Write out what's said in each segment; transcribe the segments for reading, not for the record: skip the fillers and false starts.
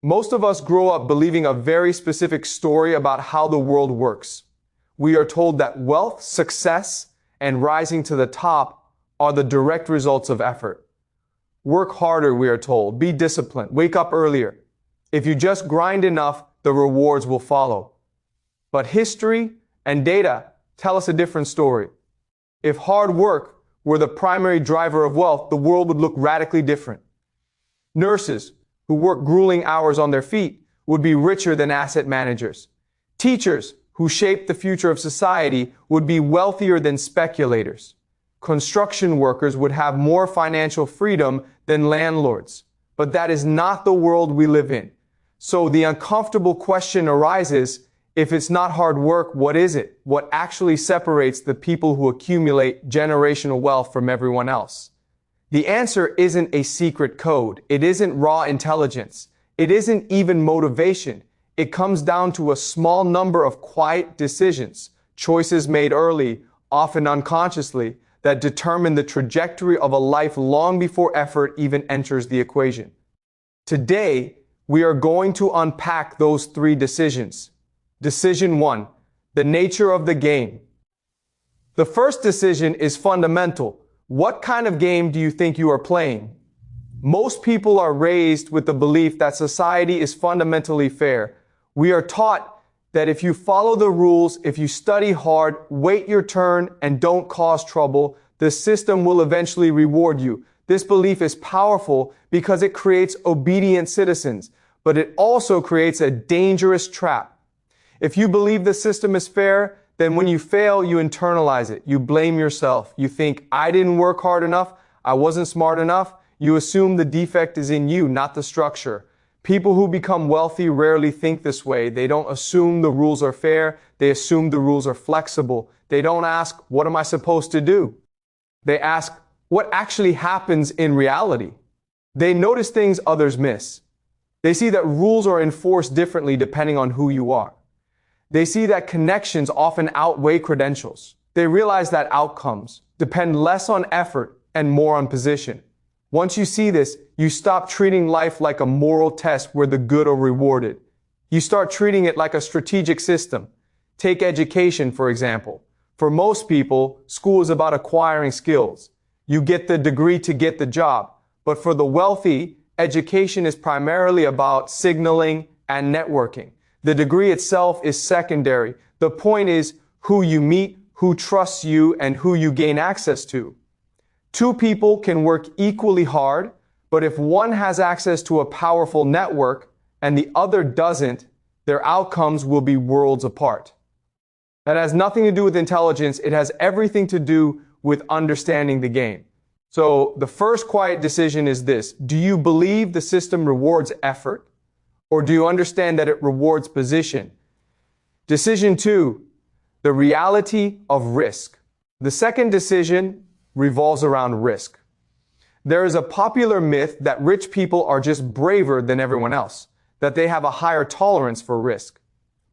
Most of us grow up believing a very specific story about how the world works. We are told that wealth, success, and rising to the top are the direct results of effort. Work harder, we are told. Be disciplined. Wake up earlier. If you just grind enough, the rewards will follow. But history and data tell us a different story. If hard work were the primary driver of wealth, the world would look radically different. Nurses who work grueling hours on their feet would be richer than asset managers. Teachers who shape the future of society would be wealthier than speculators. Construction workers would have more financial freedom than landlords. But that is not the world we live in. So the uncomfortable question arises, if it's not hard work, what is it? What actually separates the people who accumulate generational wealth from everyone else? The answer isn't a secret code. It isn't raw intelligence. It isn't even motivation. It comes down to a small number of quiet decisions, choices made early, often unconsciously, that determine the trajectory of a life long before effort even enters the equation. Today, we are going to unpack those three decisions. Decision 1, the nature of the game. The first decision is fundamental. What kind of game do you think you are playing? Most people are raised with the belief that society is fundamentally fair. We are taught that if you follow the rules, if you study hard, wait your turn, and don't cause trouble, the system will eventually reward you. This belief is powerful because it creates obedient citizens, but it also creates a dangerous trap. If you believe the system is fair, then when you fail, you internalize it. You blame yourself. You think, I didn't work hard enough. I wasn't smart enough. You assume the defect is in you, not the structure. People who become wealthy rarely think this way. They don't assume the rules are fair. They assume the rules are flexible. They don't ask, what am I supposed to do? They ask, what actually happens in reality? They notice things others miss. They see that rules are enforced differently depending on who you are. They see that connections often outweigh credentials. They realize that outcomes depend less on effort and more on position. Once you see this, you stop treating life like a moral test where the good are rewarded. You start treating it like a strategic system. Take education, for example. For most people, school is about acquiring skills. You get the degree to get the job. But for the wealthy, education is primarily about signaling and networking. The degree itself is secondary. The point is who you meet, who trusts you, and who you gain access to. Two people can work equally hard, but if one has access to a powerful network and the other doesn't, their outcomes will be worlds apart. That has nothing to do with intelligence. It has everything to do with understanding the game. So the first quiet decision is this. Do you believe the system rewards effort, or do you understand that it rewards position? Decision 2, the reality of risk. The second decision revolves around risk. There is a popular myth that rich people are just braver than everyone else, that they have a higher tolerance for risk.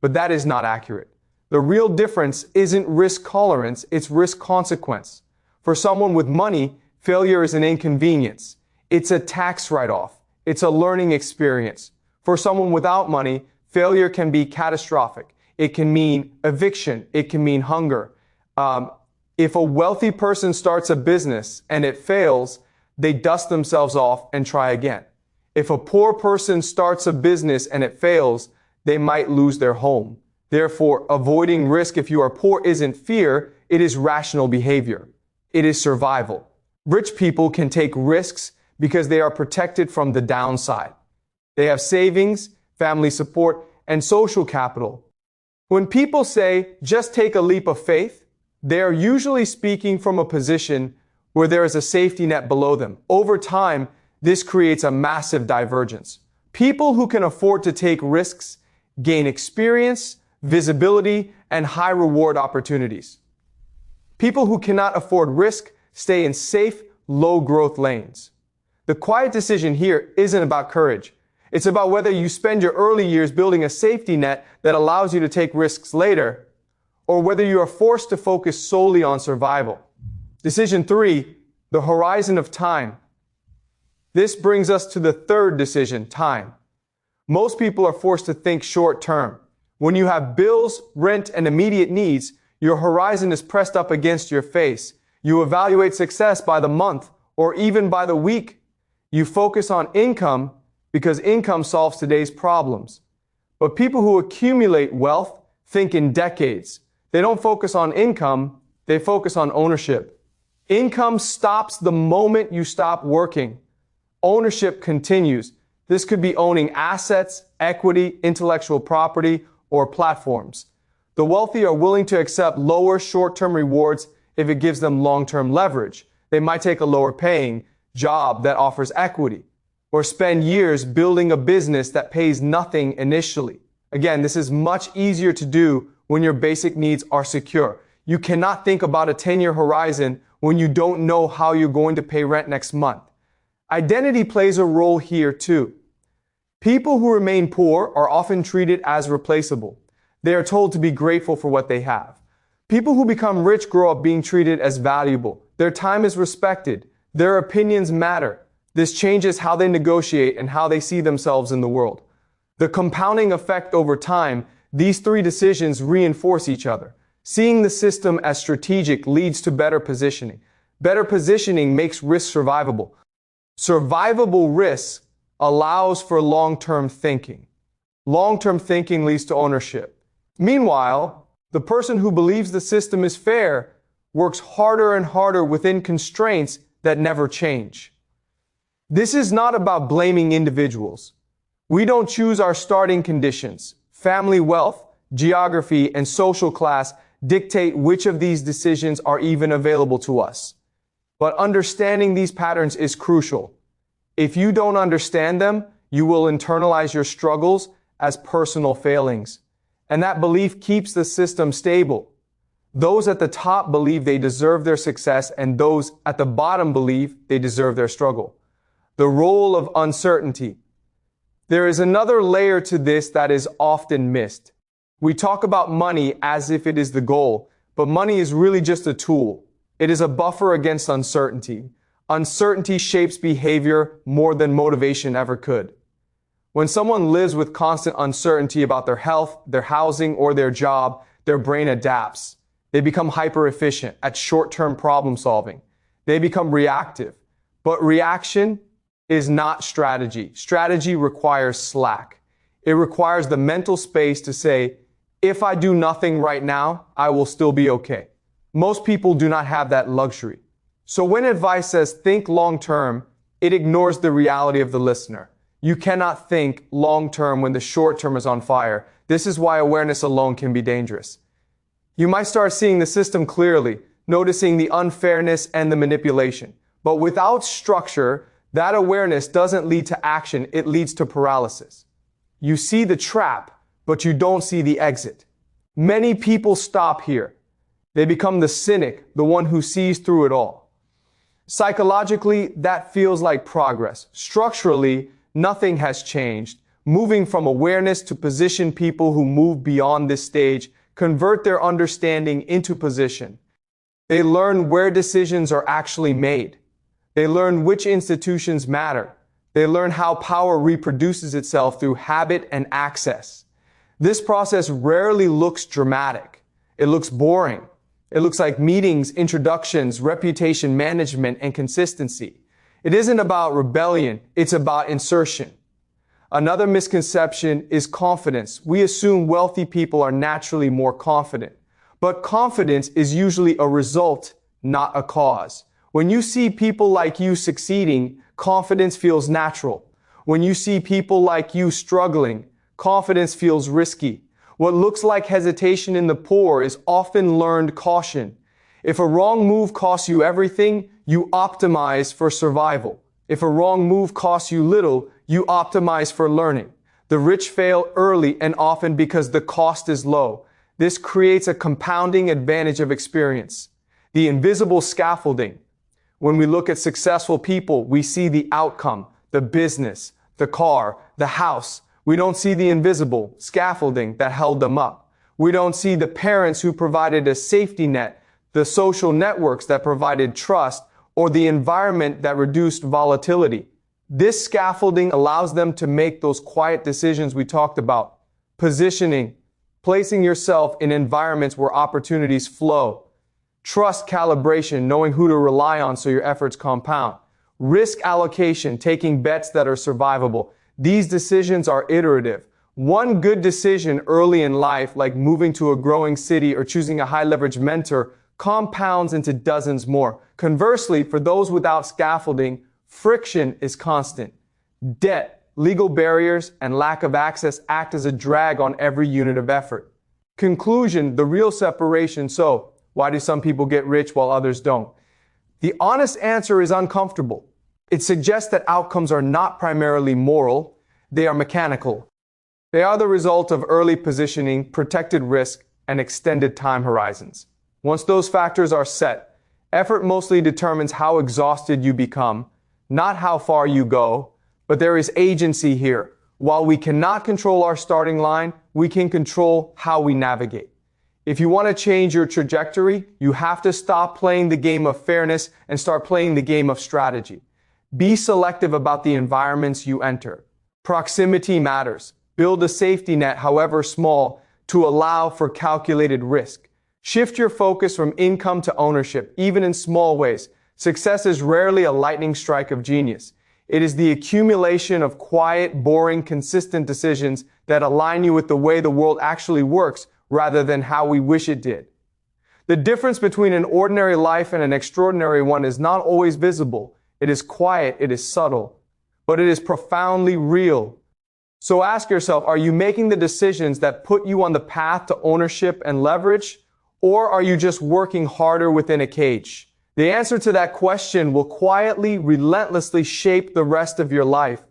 But that is not accurate. The real difference isn't risk tolerance, it's risk consequence. For someone with money, failure is an inconvenience. It's a tax write-off. It's a learning experience. For someone without money, failure can be catastrophic. It can mean eviction. It can mean hunger. If a wealthy person starts a business and it fails, they dust themselves off and try again. If a poor person starts a business and it fails, they might lose their home. Therefore, avoiding risk if you are poor isn't fear, it is rational behavior. It is survival. Rich people can take risks because they are protected from the downside. They have savings, family support, and social capital. When people say, just take a leap of faith, they are usually speaking from a position where there is a safety net below them. Over time, this creates a massive divergence. People who can afford to take risks gain experience, visibility, and high reward opportunities. People who cannot afford risk stay in safe, low growth lanes. The quiet decision here isn't about courage. It's about whether you spend your early years building a safety net that allows you to take risks later, or whether you are forced to focus solely on survival. Decision 3, the horizon of time. This brings us to the third decision, time. Most people are forced to think short term. When you have bills, rent, and immediate needs, your horizon is pressed up against your face. You evaluate success by the month or even by the week. You focus on income because income solves today's problems. But people who accumulate wealth think in decades. They don't focus on income, they focus on ownership. Income stops the moment you stop working. Ownership continues. This could be owning assets, equity, intellectual property, or platforms. The wealthy are willing to accept lower short-term rewards if it gives them long-term leverage. They might take a lower-paying job that offers equity, or spend years building a business that pays nothing initially. Again, this is much easier to do when your basic needs are secure. You cannot think about a 10-year horizon when you don't know how you're going to pay rent next month. Identity plays a role here too. People who remain poor are often treated as replaceable. They are told to be grateful for what they have. People who become rich grow up being treated as valuable. Their time is respected. Their opinions matter. This changes how they negotiate and how they see themselves in the world. The compounding effect over time, these three decisions reinforce each other. Seeing the system as strategic leads to better positioning. Better positioning makes risk survivable. Survivable risk allows for long-term thinking. Long-term thinking leads to ownership. Meanwhile, the person who believes the system is fair works harder and harder within constraints that never change. This is not about blaming individuals. We don't choose our starting conditions. Family wealth, geography, and social class dictate which of these decisions are even available to us. But understanding these patterns is crucial. If you don't understand them, you will internalize your struggles as personal failings. And that belief keeps the system stable. Those at the top believe they deserve their success, and those at the bottom believe they deserve their struggle. The role of uncertainty. There is another layer to this that is often missed. We talk about money as if it is the goal, but money is really just a tool. It is a buffer against uncertainty. Uncertainty shapes behavior more than motivation ever could. When someone lives with constant uncertainty about their health, their housing, or their job, their brain adapts. They become hyper-efficient at short-term problem solving. They become reactive. But reaction is not strategy. Strategy requires slack. It requires the mental space to say, if I do nothing right now, I will still be okay. Most people do not have that luxury. So when advice says think long-term, it ignores the reality of the listener. You cannot think long-term when the short-term is on fire. This is why awareness alone can be dangerous. You might start seeing the system clearly, noticing the unfairness and the manipulation. But without structure, that awareness doesn't lead to action, it leads to paralysis. You see the trap, but you don't see the exit. Many people stop here. They become the cynic, the one who sees through it all. Psychologically, that feels like progress. Structurally, nothing has changed. Moving from awareness to position, people who move beyond this stage convert their understanding into position. They learn where decisions are actually made. They learn which institutions matter. They learn how power reproduces itself through habit and access. This process rarely looks dramatic. It looks boring. It looks like meetings, introductions, reputation management, and consistency. It isn't about rebellion, it's about insertion. Another misconception is confidence. We assume wealthy people are naturally more confident. But confidence is usually a result, not a cause. When you see people like you succeeding, confidence feels natural. When you see people like you struggling, confidence feels risky. What looks like hesitation in the poor is often learned caution. If a wrong move costs you everything, you optimize for survival. If a wrong move costs you little, you optimize for learning. The rich fail early and often because the cost is low. This creates a compounding advantage of experience. The invisible scaffolding. When we look at successful people, we see the outcome, the business, the car, the house. We don't see the invisible scaffolding that held them up. We don't see the parents who provided a safety net, the social networks that provided trust, or the environment that reduced volatility. This scaffolding allows them to make those quiet decisions we talked about. Positioning, placing yourself in environments where opportunities flow. Trust calibration, knowing who to rely on so your efforts compound. Risk allocation, taking bets that are survivable. These decisions are iterative. One good decision early in life, like moving to a growing city or choosing a high-leverage mentor, compounds into dozens more. Conversely, for those without scaffolding, friction is constant. Debt, legal barriers, and lack of access act as a drag on every unit of effort. Conclusion, the real separation. So, why do some people get rich while others don't? The honest answer is uncomfortable. It suggests that outcomes are not primarily moral, they are mechanical. They are the result of early positioning, protected risk, and extended time horizons. Once those factors are set, effort mostly determines how exhausted you become, not how far you go, but there is agency here. While we cannot control our starting line, we can control how we navigate. If you want to change your trajectory, you have to stop playing the game of fairness and start playing the game of strategy. Be selective about the environments you enter. Proximity matters. Build a safety net, however small, to allow for calculated risk. Shift your focus from income to ownership, even in small ways. Success is rarely a lightning strike of genius. It is the accumulation of quiet, boring, consistent decisions that align you with the way the world actually works rather than how we wish it did. The difference between an ordinary life and an extraordinary one is not always visible. It is quiet, it is subtle, but it is profoundly real. So ask yourself, are you making the decisions that put you on the path to ownership and leverage, or are you just working harder within a cage? The answer to that question will quietly, relentlessly shape the rest of your life.